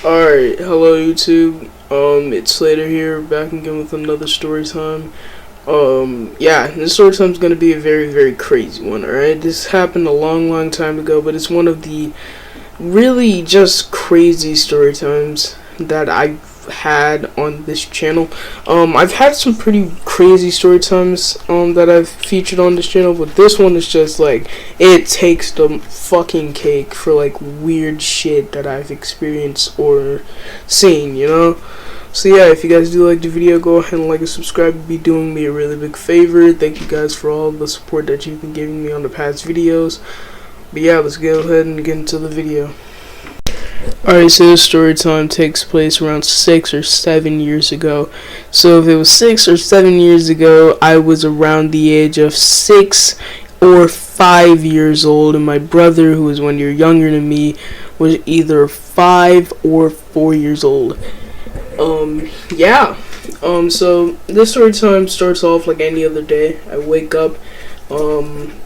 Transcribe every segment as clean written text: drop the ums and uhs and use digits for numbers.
Alright, hello YouTube. It's Slater here, back again with another story time. Yeah, this story time is gonna be a very, very crazy one, alright? This happened a long time ago, but it's one of the really just crazy story times that I've had on this channel. I've had some pretty crazy story times that I've featured on this channel, but this one is just like, it takes the fucking cake for like weird shit that I've experienced or seen, you know? So yeah, if you guys do like the video, go ahead and like and subscribe. It'd be doing me a really big favor. Thank you guys for all the support that you've been giving me on the past videos. But yeah, let's go ahead and get into the video. Alright, so this story time takes place around 6 or 7 years ago. So if it was 6 or 7 years ago, I was around the age of 6 or 5 years old, and my brother, who was 1 year younger than me, was either 5 or 4 years old. So this story time starts off like any other day. I wake up.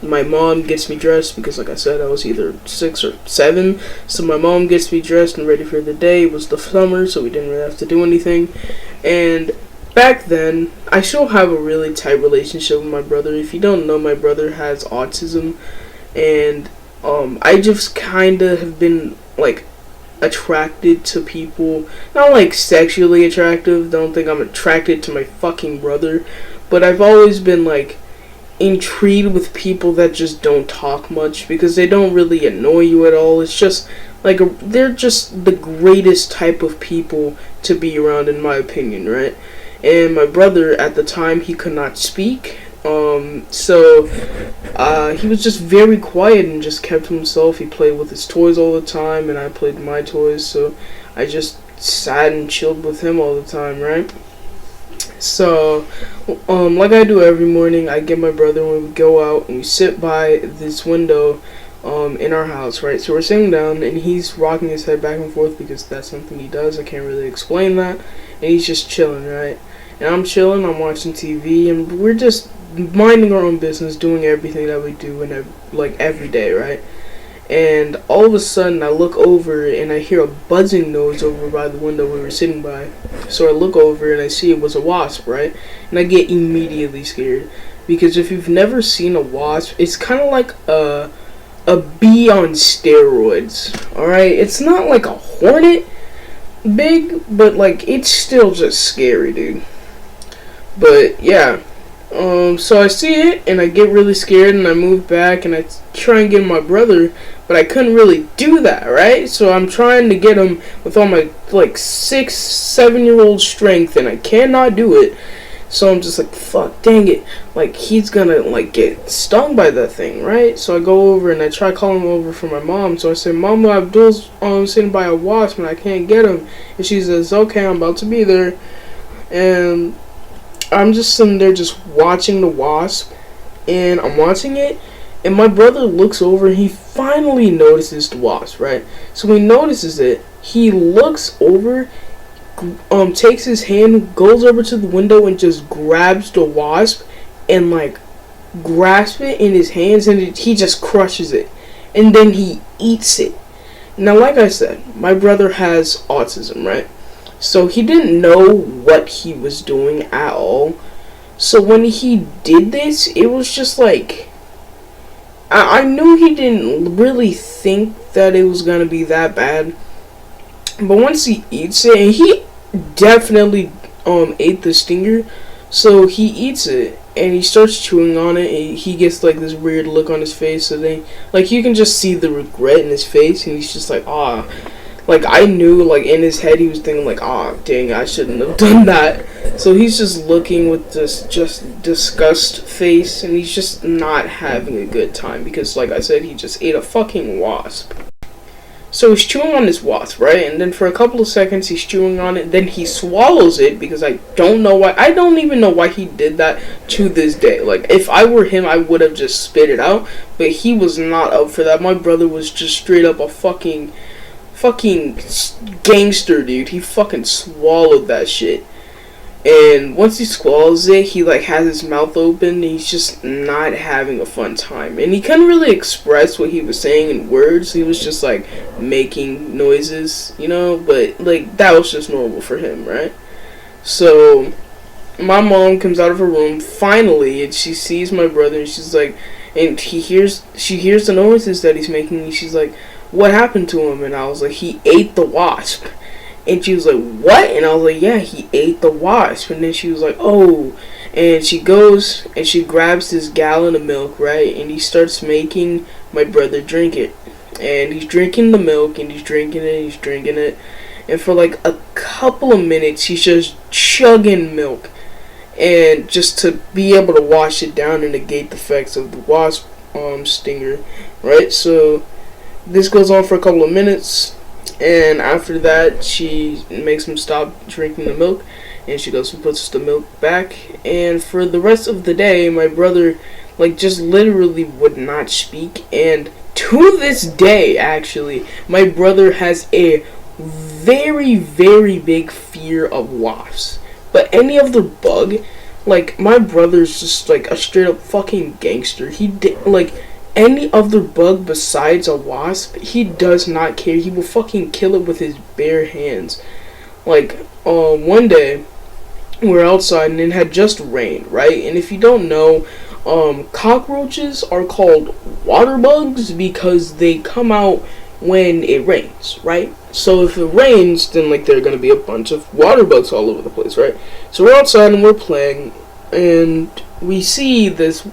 My mom gets me dressed because, like I said, I was either 6 or 7. So my mom gets me dressed and ready for the day. It was the summer, so we didn't really have to do anything. And back then, I still have a really tight relationship with my brother. If you don't know, my brother has autism, and I just kind of have been like attracted to people, not like sexually attractive. Don't think I'm attracted to my fucking brother, but I've always been like intrigued with people that just don't talk much because they don't really annoy you at all. It's just like they're just the greatest type of people to be around, in my opinion, right? And my brother at the time, he could not speak, so he was just very quiet and just kept to himself. He played with his toys all the time, and I played with my toys, so I just sat and chilled with him all the time, right? So, like I do every morning, I get my brother when we go out and we sit by this window in our house, right? So we're sitting down and he's rocking his head back and forth because that's something he does. I can't really explain that. And he's just chilling, right? And I'm chilling, I'm watching TV, and we're just minding our own business, doing everything that we do in every day, right? And all of a sudden, I look over and I hear a buzzing noise over by the window we were sitting by. So I look over and I see it was a wasp, right? And I get immediately scared because if you've never seen a wasp, it's kind of like a bee on steroids. All right, it's not like a hornet big, but like it's still just scary, dude. But yeah. So I see it, and I get really scared, and I move back, and I try and get my brother, but I couldn't really do that, right? So I'm trying to get him with all my, 6, 7-year-old strength, and I cannot do it. So I'm just like, fuck, dang it. Like, he's gonna, get stung by that thing, right? So I go over, and I try calling over for my mom. So I say, Mama, Abdul's sitting by a wasp, and I can't get him. And she says, okay, I'm about to be there. And I'm just sitting there just watching the wasp, and I'm watching it, and my brother looks over and he finally notices the wasp, right? So when he notices it, he looks over, takes his hand, goes over to the window and just grabs the wasp and grasps it in his hands, and he just crushes it, and then he eats it. Now, like I said, my brother has autism, right? So he didn't know what he was doing at all. So when he did this, it was just like, I knew he didn't really think that it was going to be that bad. But once he eats it, and he definitely ate the stinger. So he eats it, and he starts chewing on it, and he gets this weird look on his face. So then, you can just see the regret in his face, and he's just like, ah. I knew, in his head, he was thinking, dang, I shouldn't have done that. So he's just looking with this just disgust face, and he's just not having a good time because, like I said, he just ate a fucking wasp. So he's chewing on this wasp, right? And then for a couple of seconds, he's chewing on it. Then he swallows it because I don't know why. I don't even know why he did that to this day. If I were him, I would have just spit it out. But he was not up for that. My brother was just straight up a fucking gangster, dude. He fucking swallowed that shit. And once he swallows it, he like has his mouth open and he's just not having a fun time. And he couldn't really express what he was saying in words. He was just like making noises, you know, but like that was just normal for him, right? So my mom comes out of her room finally and she sees my brother and she's like, and she hears the noises that he's making and she's like, what happened to him? And I was like, he ate the wasp. And she was like, what? And I was like, yeah, he ate the wasp. And then she was like, oh. And she goes and she grabs this gallon of milk, right? And he starts making my brother drink it. And he's drinking the milk and he's drinking it and he's drinking it. And for like a couple of minutes, he's just chugging milk. And just to be able to wash it down and negate the effects of the wasp stinger, right? So this goes on for a couple of minutes. And after that, she makes him stop drinking the milk, and she goes and puts the milk back. And for the rest of the day, my brother, like, just literally would not speak. And to this day, actually, my brother has a very, very big fear of wasps. But any other bug, like, my brother's just, like, a straight-up fucking gangster. Like, any other bug besides a wasp, he does not care. He will fucking kill it with his bare hands. Like, one day, we were outside and it had just rained, right? And if you don't know, cockroaches are called water bugs because they come out when it rains, right? So if it rains, then, like, there are gonna be a bunch of water bugs all over the place, right? So we're outside and we're playing, and we see this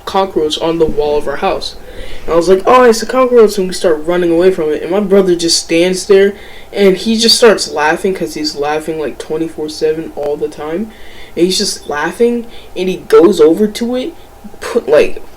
cockroach on the wall of our house. And I was like, oh, it's a cockroach, and we start running away from it. And my brother just stands there, and he just starts laughing because he's laughing like 24/7 all the time. And he's just laughing, and he goes over to it,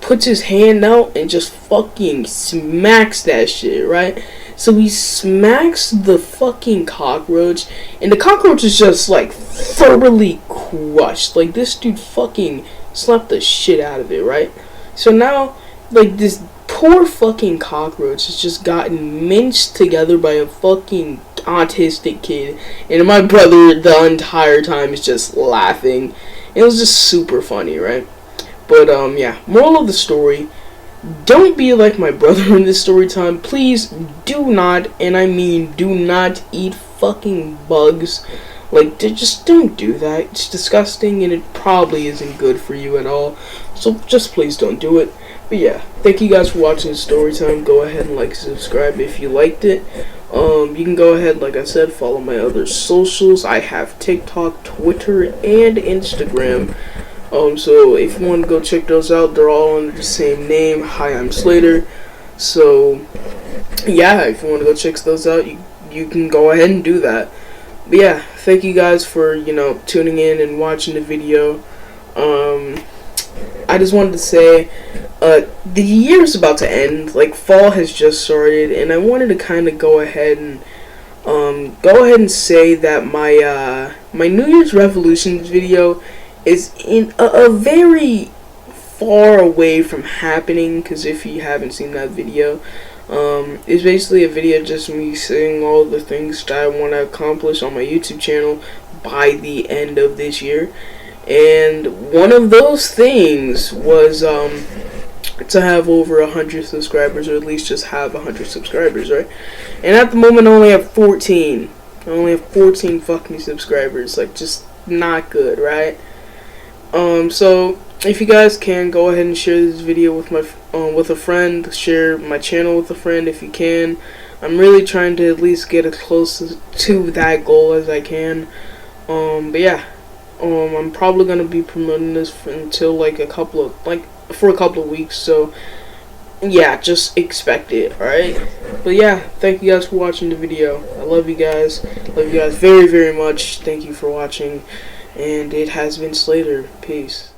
puts his hand out, and just fucking smacks that shit, right? So he smacks the fucking cockroach, and the cockroach is just like thoroughly crushed. Like, this dude fucking slapped the shit out of it, right? So now, like, this poor fucking cockroach has just gotten minced together by a fucking autistic kid, and my brother the entire time is just laughing. It was just super funny, right? But yeah, moral of the story: don't be like my brother in this story time. Please do not, and I mean do not, eat fucking bugs. Like, just don't do that. It's disgusting, and it probably isn't good for you at all. So just please don't do it. But yeah, thank you guys for watching this story time. Go ahead and like and subscribe if you liked it. You can go ahead, like I said, follow my other socials. I have TikTok, Twitter, and Instagram. So if you want to go check those out, they're all under the same name. Hi, I'm Slater. So yeah, if you want to go check those out, you can go ahead and do that. But yeah, thank you guys for, tuning in and watching the video. I just wanted to say, the year is about to end. Like, fall has just started, and I wanted to kind of go ahead and say that my New Year's resolutions video is in a very far away from happening. Because if you haven't seen that video, it's basically a video just me saying all the things that I want to accomplish on my YouTube channel by the end of this year. And one of those things was to have over 100 subscribers, or at least just have 100 subscribers, right? And at the moment I only have 14. I only have 14 fucking subscribers. Like, just not good, right? So if you guys can, go ahead and share this video with with a friend. Share my channel with a friend if you can. I'm really trying to at least get as close to that goal as I can. But yeah, I'm probably gonna be promoting this until for a couple of weeks. So yeah, just expect it. All right. But yeah, thank you guys for watching the video. I love you guys. Love you guys very, very much. Thank you for watching. And it has been Slater. Peace.